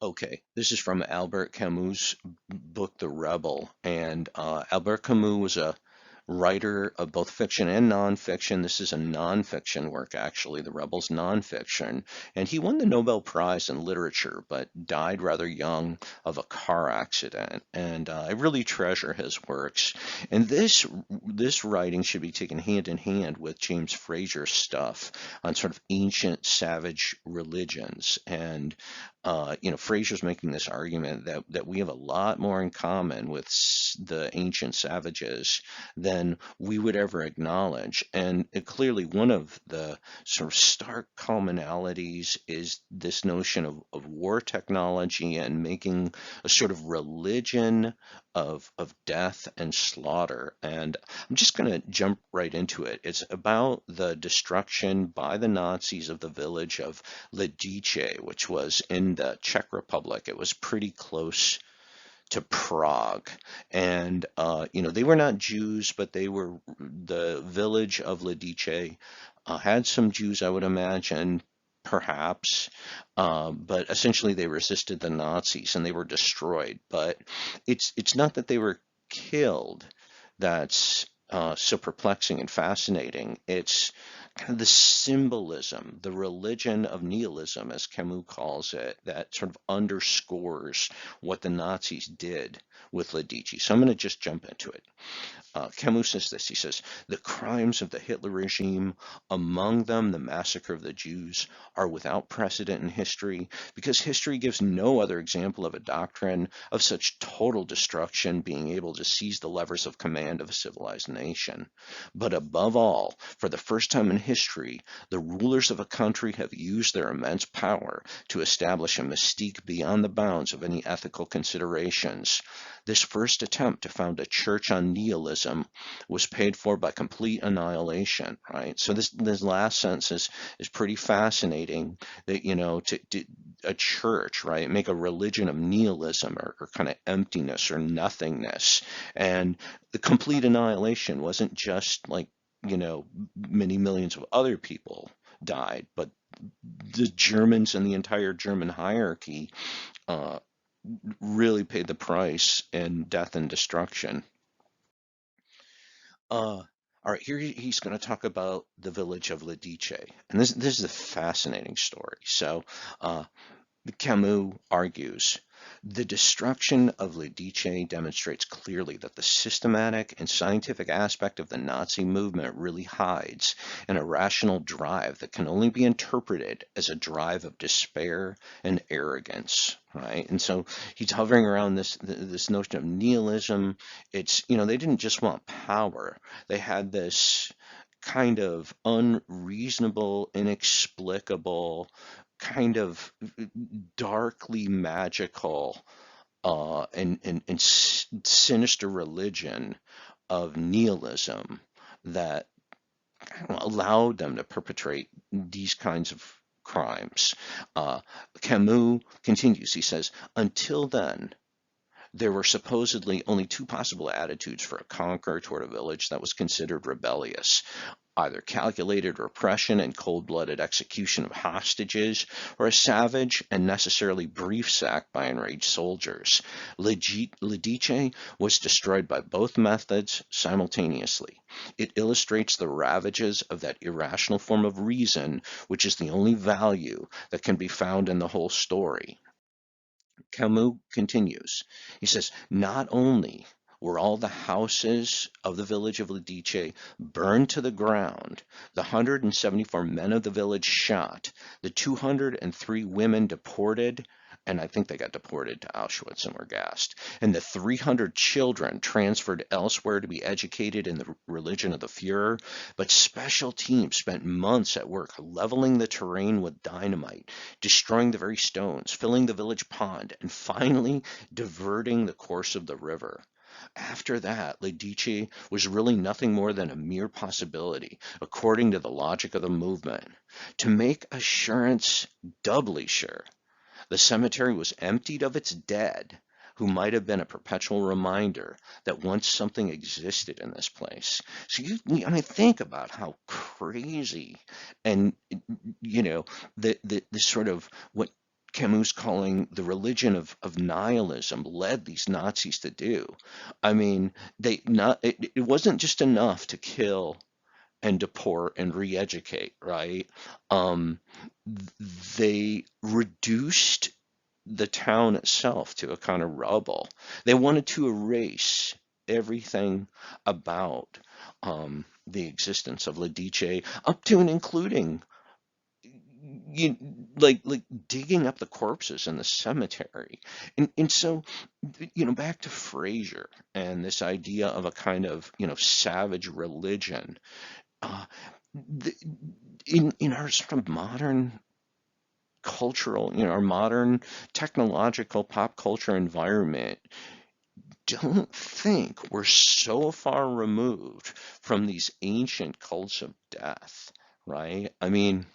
Okay, this is from Albert Camus' book, The Rebel. And Albert Camus was a writer of both fiction and nonfiction. This is a nonfiction work, actually, The Rebel's nonfiction. And he won the Nobel Prize in Literature, but died rather young of a car accident. And I really treasure his works. And this writing should be taken hand in hand with James Frazer's stuff on sort of ancient savage religions. And Fraser's making this argument that we have a lot more in common with the ancient savages than we would ever acknowledge. And clearly, one of the sort of stark commonalities is this notion of war technology and making a sort of religion of death and slaughter. And I'm just going to jump right into it. It's about the destruction by the Nazis of the village of Lidice, which was in the Czech Republic. It was pretty close to Prague. And, they were not Jews, but the village of Lidice had some Jews, I would imagine, perhaps, but essentially they resisted the Nazis and they were destroyed. But it's not that they were killed that's so perplexing and fascinating. It's kind of the symbolism, the religion of nihilism, as Camus calls it, that sort of underscores what the Nazis did with Lidice. So I'm going to just jump into it. Camus says this. He says, the crimes of the Hitler regime, among them the massacre of the Jews, are without precedent in history because history gives no other example of a doctrine of such total destruction being able to seize the levers of command of a civilized nation. But above all, for the first time in history, the rulers of a country have used their immense power to establish a mystique beyond the bounds of any ethical considerations. This first attempt to found a church on nihilism was paid for by complete annihilation, right? So this last sentence is pretty fascinating that, to a church, right, make a religion of nihilism or kind of emptiness or nothingness. And the complete annihilation wasn't just like, many millions of other people died, but the Germans and the entire German hierarchy uh, really paid the price in death and destruction. All right, here he's going to talk about the village of Lidice, and this is a fascinating story. So, uh, Camus argues the destruction of Lidice demonstrates clearly that the systematic and scientific aspect of the Nazi movement really hides an irrational drive that can only be interpreted as a drive of despair and arrogance. Right, and so he's hovering around this notion of nihilism. It's they didn't just want power; they had this kind of unreasonable, inexplicable, kind of darkly magical and sinister religion of nihilism that allowed them to perpetrate these kinds of crimes. Camus continues, he says, until then, there were supposedly only two possible attitudes for a conqueror toward a village that was considered rebellious: either calculated repression and cold-blooded execution of hostages, or a savage and necessarily brief sack by enraged soldiers. Lidice was destroyed by both methods simultaneously. It illustrates the ravages of that irrational form of reason, which is the only value that can be found in the whole story. Camus continues. He says, not only were all the houses of the village of Lidice burned to the ground, the 174 men of the village shot, the 203 women deported, and I think they got deported to Auschwitz and were gassed, and the 300 children transferred elsewhere to be educated in the religion of the Fuhrer. But special teams spent months at work leveling the terrain with dynamite, destroying the very stones, filling the village pond, and finally diverting the course of the river. After that, Lidice was really nothing more than a mere possibility, according to the logic of the movement. To make assurance doubly sure, the cemetery was emptied of its dead, who might have been a perpetual reminder that once something existed in this place. So think about how crazy and the sort of what Camus calling the religion of nihilism led these Nazis to do. I mean, it wasn't just enough to kill and deport and re-educate, right? Um, they reduced the town itself to a kind of rubble. They wanted to erase everything about the existence of Lidice, up to and including you like digging up the corpses in the cemetery. And so back to Fraser and this idea of a kind of savage religion. uh, the, in our sort of modern cultural, our modern technological pop culture environment, don't think we're so far removed from these ancient cults of death, right? I mean,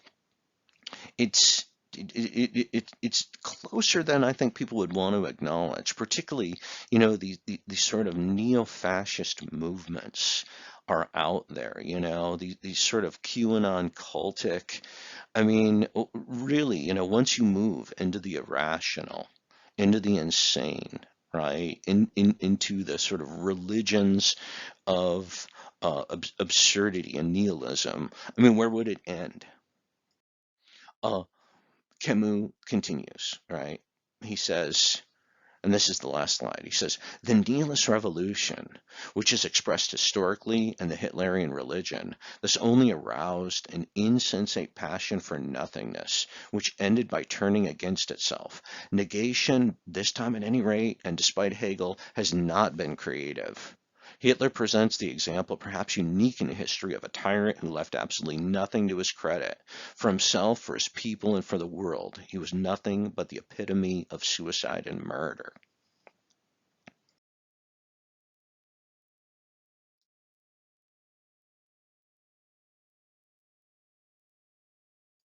it's it's closer than I think people would want to acknowledge, particularly, these sort of neo-fascist movements are out there, these sort of QAnon cultic. I mean, really, once you move into the irrational, into the insane, right, into the sort of religions of absurdity and nihilism, I mean, where would it end? Uh, Camus continues, right? He says, and this is the last slide, he says, the nihilist revolution, which is expressed historically in the Hitlerian religion, thus only aroused an insensate passion for nothingness, which ended by turning against itself. Negation, this time at any rate, and despite Hegel, has not been creative. Hitler presents the example, perhaps unique in history, of a tyrant who left absolutely nothing to his credit. For himself, for his people, and for the world, he was nothing but the epitome of suicide and murder.